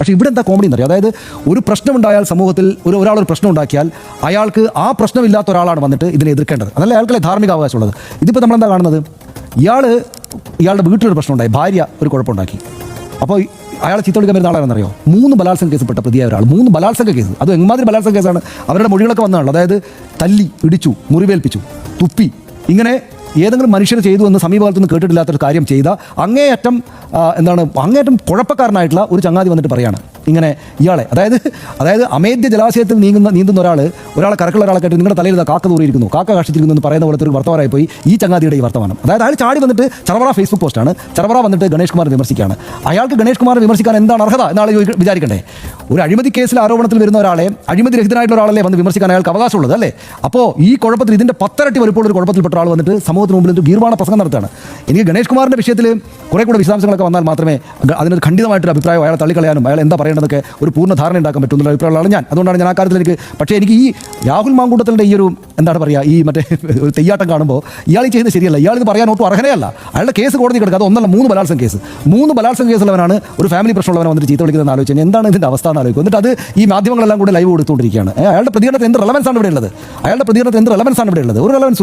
പക്ഷേ ഇവിടെ എന്താ കോമഡി എന്നറിയാം, അതായത് ഒരു പ്രശ്നമുണ്ടായാൽ സമൂഹത്തിൽ ഒരാളൊരു പ്രശ്നം ഉണ്ടാക്കിയാൽ അയാൾക്ക് ആ പ്രശ്നമില്ലാത്ത ഒരാളാണ് വന്നിട്ട് ഇതിനെ എതിർക്കേണ്ടത്. അതല്ല അയാൾക്കല്ലേ ധാർമ്മിക അവകാശമുള്ളത്. ഇതിപ്പോൾ നമ്മളെന്താ കാണുന്നത്, ഇയാളുടെ വീട്ടിലൊരു പ്രശ്നമുണ്ടായി, ഭാര്യ ഒരു കുഴപ്പമുണ്ടാക്കി, അപ്പോൾ അയാളെ ചീത്ത വിളിക്കാൻ വരുന്ന ആളാണെന്നറിയോ, 3 ബലാത്സംഗ കേസിൽപ്പെട്ട പ്രതിയായ ഒരാൾ. 3 ബലാത്സംഗ കേസ്, അത് എമ്മാതിരി ബലാത്സംഗ കേസാണ്. അവരുടെ മൊഴികളൊക്കെ വന്നതാണ്, അതായത് തല്ലി, ഇടിച്ചു, മുറിവേൽപ്പിച്ചു, തുപ്പി, ഇങ്ങനെ ഏതെങ്കിലും മനുഷ്യർ ചെയ്തു എന്ന് സമീപകാലത്തൊന്നും കേട്ടിട്ടില്ലാത്തൊരു കാര്യം ചെയ്ത അങ്ങേയറ്റം കുഴപ്പക്കാരനായിട്ടുള്ള ഒരു ചങ്ങാതി വന്നിട്ട് പറയാണ് ഇങ്ങനെ ഇയാളെ, അതായത് അമേദ്യ ജലാശയത്തിൽ നീന്തുന്ന ഒരാളെ കരക്കുള്ള ഒരാളെ കേട്ട് നിങ്ങളുടെ തലയിൽ കാക്ക തൂറിയിരിക്കുന്നു, കാക്ക കാഷ്ടിച്ചിരിക്കുന്നു എന്ന് പറയുന്ന പോലത്തെ ഒരു വർത്തമാനമായി പോയി ഈ ചങ്ങാതിയുടെ ഈ വർത്തമാനം. അതായത് അയാൾ ചാടി വന്നിട്ട് ചറവറ ഫേസ്ബുക്ക് പോസ്റ്റാണ്, ചറവറ വന്നിട്ട് ഗണേഷ് കുമാർ വിമർശിക്കുകയാണ്. അയാൾക്ക് ഗണേഷ് കുമാർ വിമർശിക്കാൻ എന്താണ് അർഹത എന്നാൾ വിചാരിക്കണ്ടേ? ഒരു അഴിമതി കേസിൽ ആരോപണത്തിൽ വരുന്ന ഒരാളെ, അഴിമതി രഹിതനായിട്ടുള്ള ഒരാളെ വന്ന് വിമർശിക്കാൻ അയാൾക്ക് അവകാശമുള്ളത് അല്ലേ? അപ്പോൾ ഈ കുഴപ്പത്തിൽ ഇതിൻ്റെ 10 ഇരട്ടി വലുപ്പമുള്ള ഒരു കുഴപ്പത്തിൽപ്പെട്ട ആൾ വന്നിട്ട് സമൂഹത്തിന് മുമ്പിൽ ഗീർവാണ പ്രസംഗം നടത്തുകയാണ്. എനിക്ക് ഗണേഷ് കുമാറിൻ്റെ വിഷയത്തിൽ കുറേ കൂടെ വിശദാംശങ്ങളൊക്കെ വന്നാൽ മാത്രമേ അതിനൊരു ഖണ്ഡിതമായിട്ടൊരു അഭിപ്രായം അയാളെ തള്ളിക്കളയാനും അയാൾ എന്താ പറയേണ്ടതൊക്കെ ഒരു പൂർണ്ണ ധാരണ ഉണ്ടാക്കാൻ പറ്റുന്ന അഭിപ്രായമുള്ളതാണ് ഞാൻ. അതുകൊണ്ടാണ് ഞാൻ ആ കാര്യത്തിൽ എനിക്ക്, പക്ഷേ എനിക്ക് ഈ രാഹുൽ മാങ്കൂട്ടത്തിൻ്റെ ഈ ഒരു എന്താണ് പറയുക, ഈ മറ്റേ തെയ്യാട്ടം കാണുമ്പോൾ ഇയാൾ ചെയ്യുന്നത് ശരിയല്ല. ഇയാൾ ഇത് പറയാൻ ഒട്ടും അർഹനയല്ല. അയാളുടെ കേസ് കോടതി കിടക്കുക, അത് 3 ബലാത്സംഗ കേസ്. 3 ബലാത്സംഗ കേസുള്ളവനാണ് ഒരു ഫാമിലി പ്രശ്നമുള്ളവനെ വന്നിട്ട് ചീത്ത വിളിക്കുന്നതെന്ന് ആലോചിച്ചാൽ എന്താണ് ഇതിൻ്റെ അവസ്ഥ എന്ന് ആലോചിക്കും. എന്നിട്ട് അത് ഈ മാധ്യമങ്ങളെല്ലാം കൂടെ ലൈവ് കൊടുത്തുകൊണ്ടിരിക്കുകയാണ്. അയാളുടെ പ്രതികരണത്തിൽ എന്ത് റെലവൻസ് ആണ് ഇവിടെ ഉള്ളത്? ഒരു റെലവൻസ്